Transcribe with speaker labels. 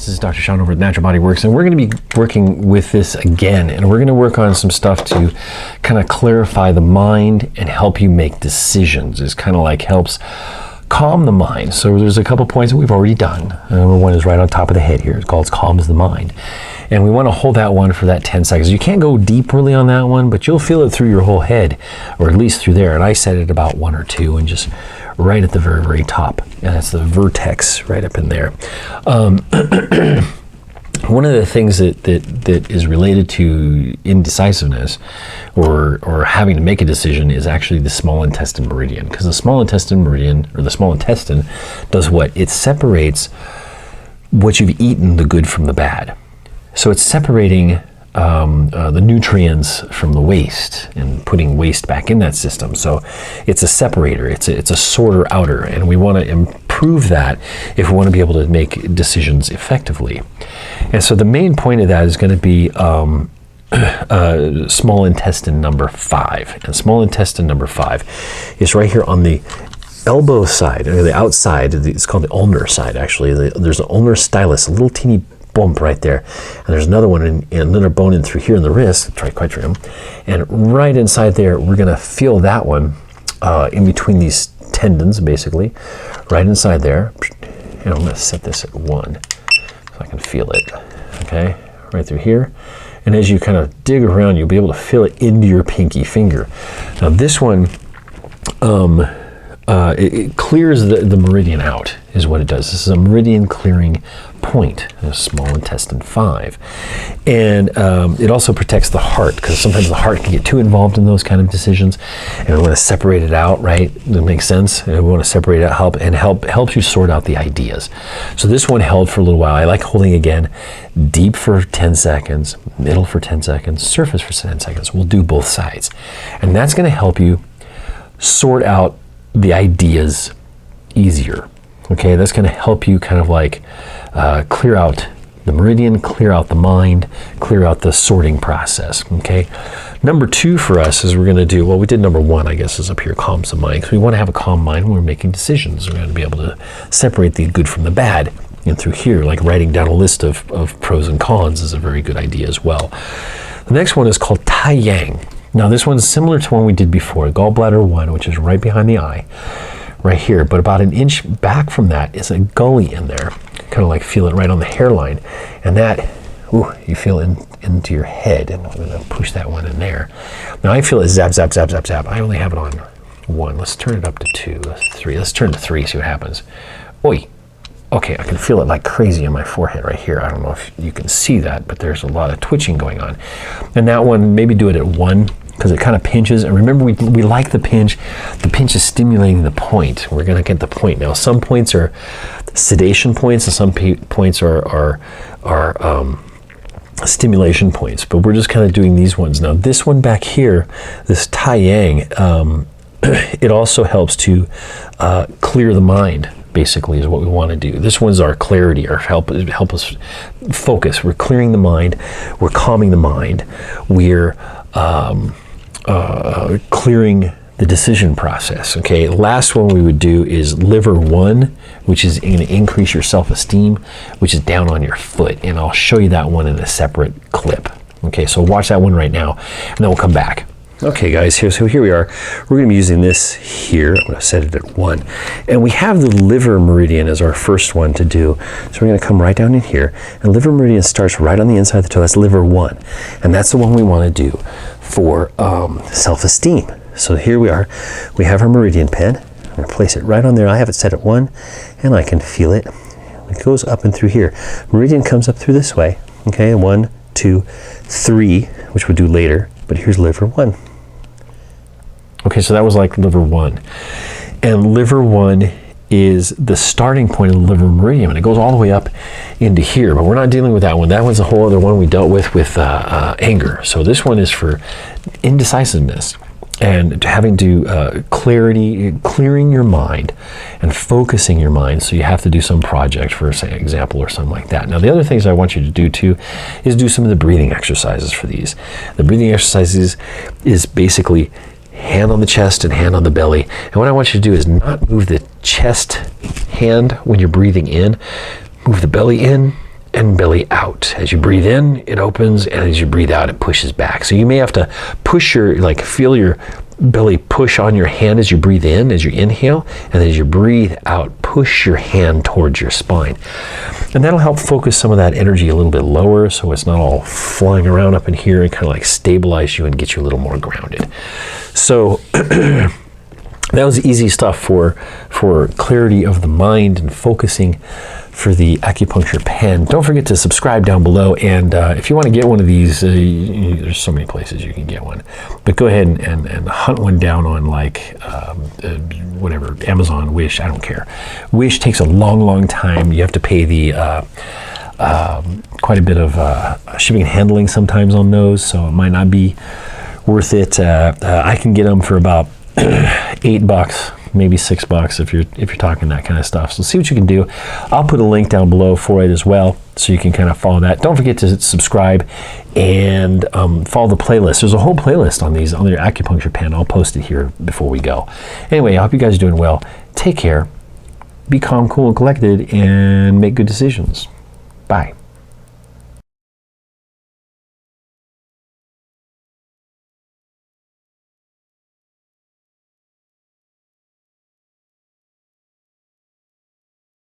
Speaker 1: guys, this is Dr. Shen over at Natural BodyWorks, and we're going to be working with this again, and we're going to work on some stuff to kind of clarify the mind and help you make decisions. It's kind of like helps calm the mind. So there's a couple points that we've already done. Number one is right on top of the head here. It's called calms the mind. And we want to hold that one for that 10 seconds. You can't go deep really on that one, but you'll feel it through your whole head, or at least through there. And I set it about 1 or 2 and just right at the very, very top. And that's the vertex right up in there. One of the things that is related to indecisiveness or having to make a decision is actually the small intestine meridian, because the small intestine meridian, or the small intestine, does what? It separates what you've eaten, the good from the bad. So it's separating the nutrients from the waste and putting waste back in that system. So it's a separator, it's a sorter outer, and we want to improve that if we want to be able to make decisions effectively. And so the main point of that is going to be small intestine number 5. And small intestine number 5 is right here on the elbow side, or the outside. It's called the ulnar side, actually. There's an ulnar stylus, a little teeny bump right there, and there's another one and another bone in through here in the wrist, triquetrum, and right inside there we're going to feel that one in between these tendons, basically right inside there. And I'm going to set this at 1 so I can feel it. Okay, right through here, and as you kind of dig around, you'll be able to feel it into your pinky finger. Now this one it clears the meridian out, is what it does. This is a meridian clearing point, small intestine 5. And it also protects the heart, because sometimes the heart can get too involved in those kind of decisions, and we want to separate it out, right? That makes sense. And we want to separate it out, helps you sort out the ideas. So this one held for a little while. I like holding again, deep for 10 seconds, middle for 10 seconds, surface for 10 seconds. We'll do both sides. And that's going to help you sort out the ideas easier. Okay, that's going to help you kind of like clear out the meridian, clear out the mind, clear out the sorting process. Okay, number 2 for us is we're going to do, well, we did number 1, I guess, is up here, calms the mind. So we want to have a calm mind when we're making decisions. We're going to be able to separate the good from the bad. And through here, like writing down a list of pros and cons is a very good idea as well. The next one is called Taeyang. Now this one's similar to one we did before, gallbladder 1, which is right behind the eye, right here. But about an inch back from that is a gully in there. Kind of like feel it right on the hairline. And that, ooh, you feel into your head. And I'm going to push that one in there. Now I feel it zap, zap, zap, zap, zap. I only have it on 1. Let's turn it up to 2, 3. Let's turn to 3, see what happens. Oi. Okay, I can feel it like crazy on my forehead right here. I don't know if you can see that, but there's a lot of twitching going on. And that one, maybe do it at 1, because it kind of pinches. And remember, we like the pinch. The pinch is stimulating the point. We're going to get the point. Now, some points are sedation points, and some points are stimulation points. But we're just kind of doing these ones. Now, this one back here, this Taeyang, it also helps to clear the mind, basically, is what we want to do. This one's our clarity, our help us focus. We're clearing the mind. We're calming the mind. We're clearing the decision process. Okay, last one we would do is liver 1, which is going to increase your self-esteem, which is down on your foot, and I'll show you that one in a separate clip. Okay, so watch that one right now, and then we'll come back. Okay guys, so here we are. We're going to be using this here. I'm going to set it at 1. And we have the liver meridian as our first one to do. So we're going to come right down in here. And liver meridian starts right on the inside of the toe. That's liver 1. And that's the one we want to do for self-esteem. So here we are. We have our Meridian pen. I'm going to place it right on there. I have it set at 1, and I can feel it. It goes up and through here. Meridian comes up through this way. Okay, 1, 2, 3, which we'll do later. But here's liver 1. Okay, so that was like liver 1. And liver 1 is the starting point of the liver meridian, and it goes all the way up into here. But we're not dealing with that one. That one's a whole other one we dealt with anger. So this one is for indecisiveness and having to clearing your mind and focusing your mind. So you have to do some project, for example, or something like that. Now, the other things I want you to do too is do some of the breathing exercises for these. The breathing exercises is basically hand on the chest and hand on the belly. And what I want you to do is not move the chest hand when you're breathing in. Move the belly in and belly out. As you breathe in, it opens, and as you breathe out, it pushes back. So you may have to push feel your belly push on your hand as you breathe in, as you inhale, and as you breathe out, push your hand towards your spine. And that'll help focus some of that energy a little bit lower, so it's not all flying around up in here, and kind of like stabilize you and get you a little more grounded. So that was easy stuff for clarity of the mind and focusing for the acupuncture pen. Don't forget to subscribe down below, and if you want to get one of these, there's so many places you can get one, but go ahead and hunt one down on whatever, Amazon, Wish, I don't care. Wish takes a long time. You have to pay the quite a bit of shipping and handling sometimes on those, so it might not be worth it. I can get them for about $8, maybe $6 if you're talking that kind of stuff. So see what you can do. I'll put a link down below for it as well, so you can kind of follow that. Don't forget to subscribe and follow the playlist. There's a whole playlist on these on your acupuncture pen. I'll post it here before we go. Anyway, I hope you guys are doing well. Take care. Be calm, cool, and collected, and make good decisions. Bye.